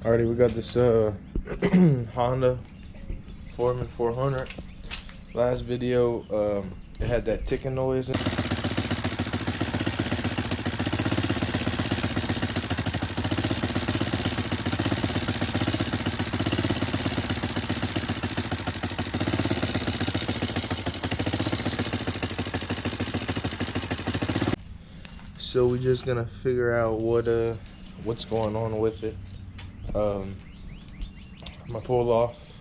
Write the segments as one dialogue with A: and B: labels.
A: Alrighty, we got this Honda Foreman 400. Last video, it had that ticking noise. So we're just gonna figure out what's going on with it. I'm gonna pull off.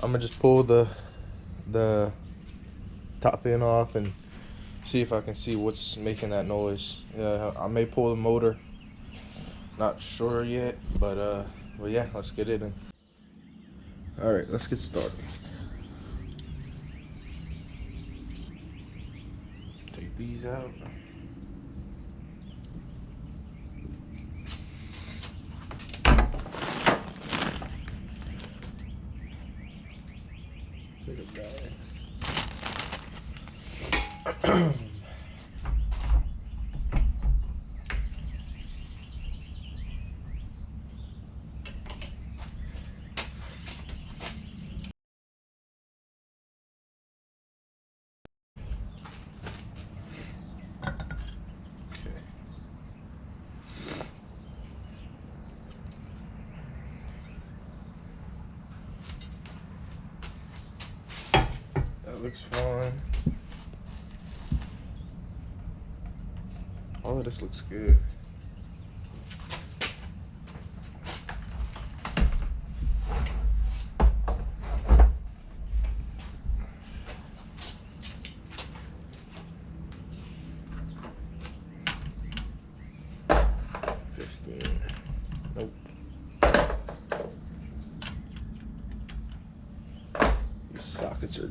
A: I'm gonna just pull the top end off and see if I can see what's making that noise. I may pull the motor. Not sure yet, but yeah, let's get it in. All right, let's get started. Take these out. Take it back. That looks fine. All of this looks good. Nope. These sockets are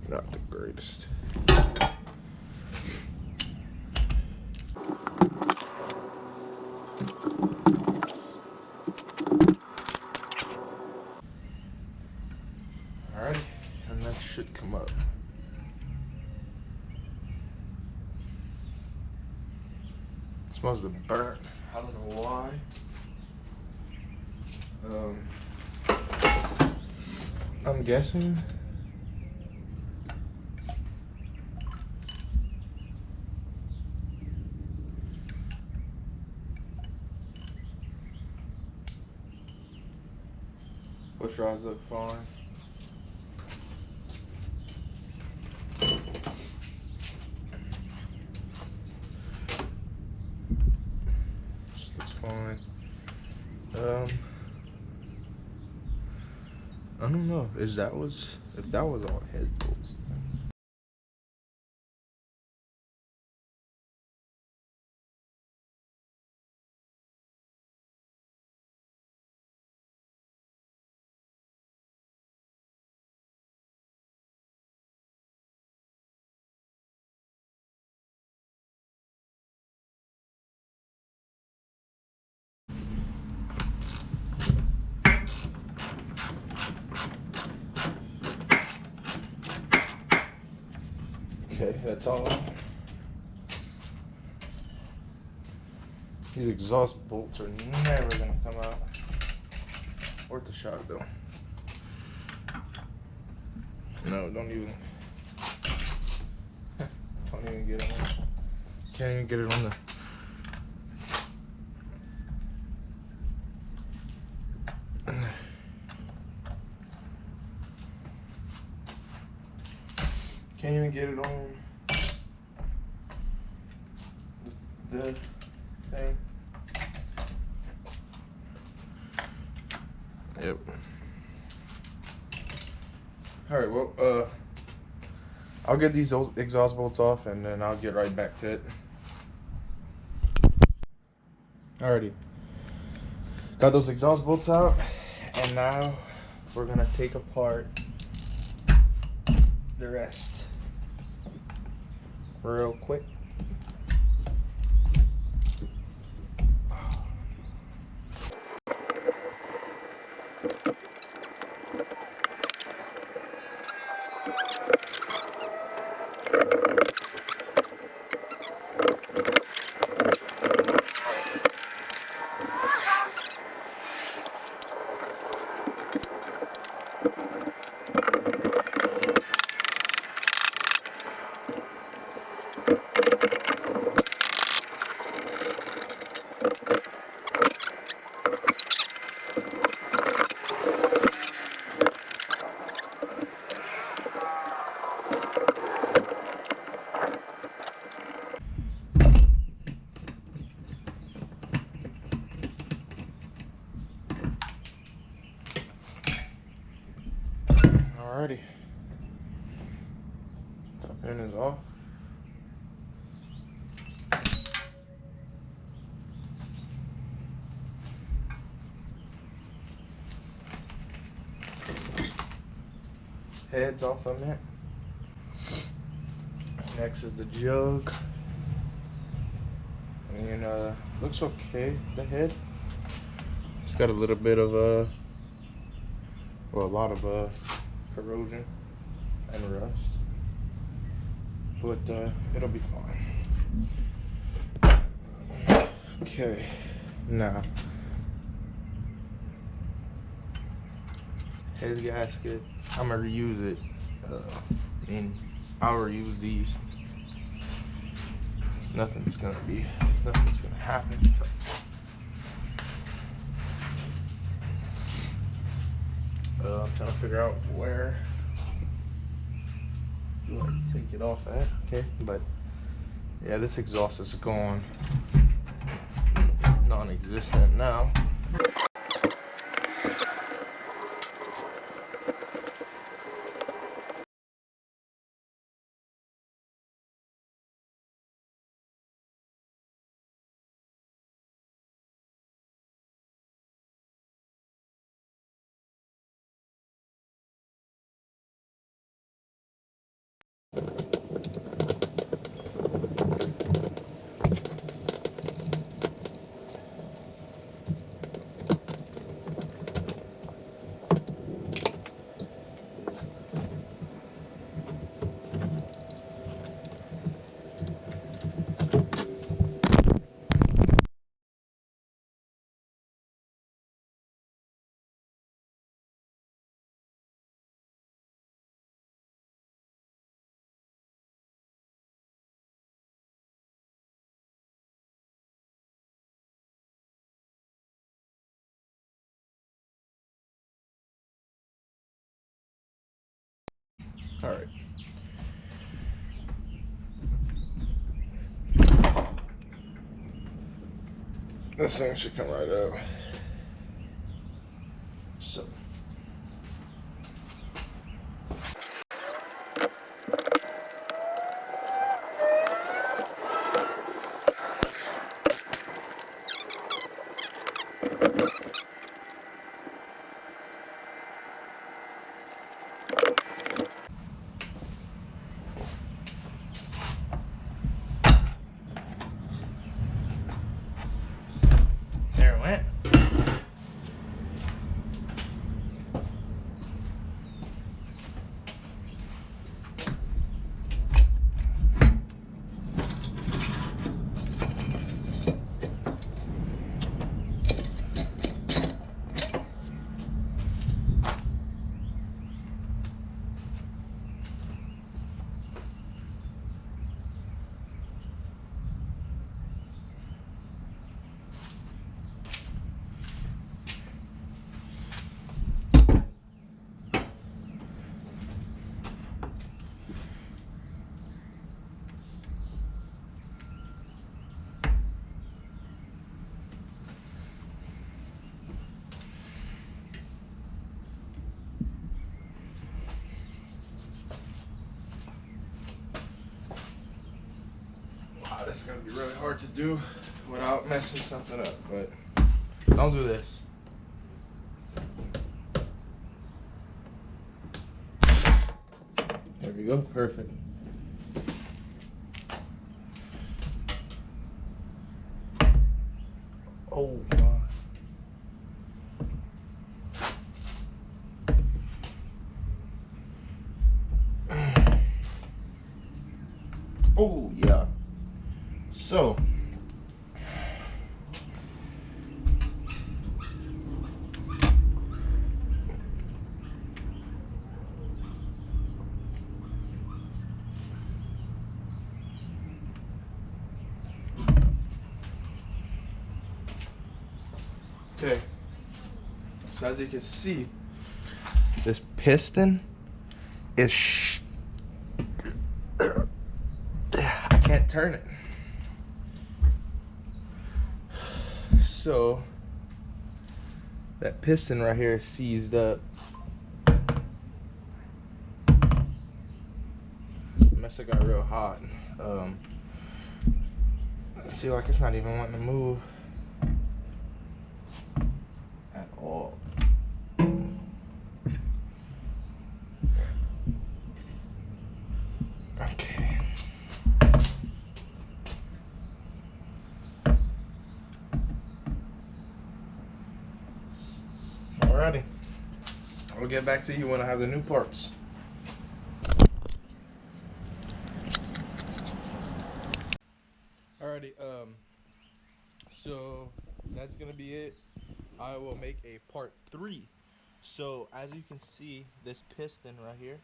A: not the greatest. Alrighty, and that should come up. It smells the burnt. I don't know why. I'm guessing. Push rods look fine. This looks fine. I don't know. If that was all head bolts. Okay, that's all. These exhaust bolts are never gonna come out. Worth the shot though. No, don't even get it on. Can't even get it on the. Can't even get it on the thing. Yep. Alright, well, I'll get these exhaust bolts off and then I'll get right back to it. Alrighty. Got those exhaust bolts out, and now we're gonna take apart the rest real quick. Alrighty. Top end is off. Head's off on that. Next is the jug. And looks okay, the head. It's got a little bit of well, a lot of corrosion and rust, but it'll be fine. Okay, now head gasket. I'm gonna reuse it. I'll reuse these. Nothing's gonna happen. I'm trying to figure out where you want to take it off at. Okay, but yeah, this exhaust is gone, non-existent now. All right. This thing should come right out. So. There it went. This is gonna be really hard to do without messing something up, but don't do this. There we go, perfect. Oh my. Oh yeah. So okay, so as you can see, this piston is I can't turn it. So that piston right here is seized up. must have got real hot. See, like it's not even wanting to move at all. Okay. Alrighty. I'll get back to you when I have the new parts. Alrighty, so that's gonna be it. I will make a part 3. So as you can see, this piston right here,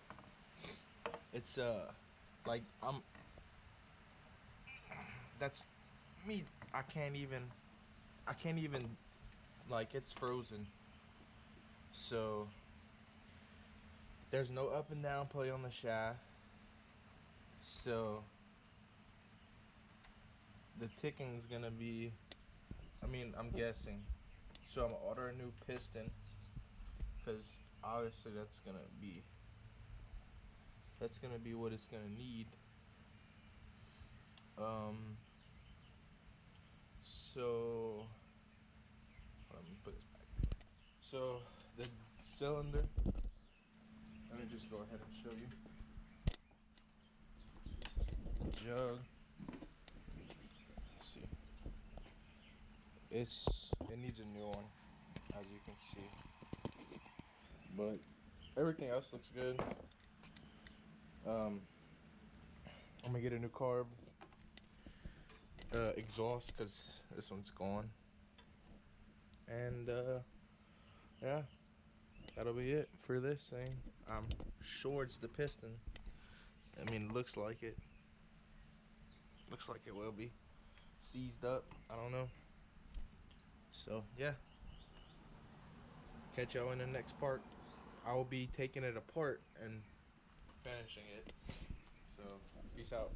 A: it's like that's me. I can't even, like, it's frozen. So there's no up and down play on the shaft. So the ticking's gonna be, I'm guessing. So I'm gonna order a new piston, because obviously that's gonna be what it's gonna need. So let me put this back. So the cylinder, let me just go ahead and show you. Jug. Let's see. It needs a new one, as you can see. But everything else looks good. I'm gonna get a new carb, exhaust, because this one's gone. And yeah, that'll be it for this thing. I'm sure it's the piston. It looks like it. Looks like it will be seized up. I don't know. So yeah, catch y'all in the next part. I will be taking it apart and finishing it. So peace out.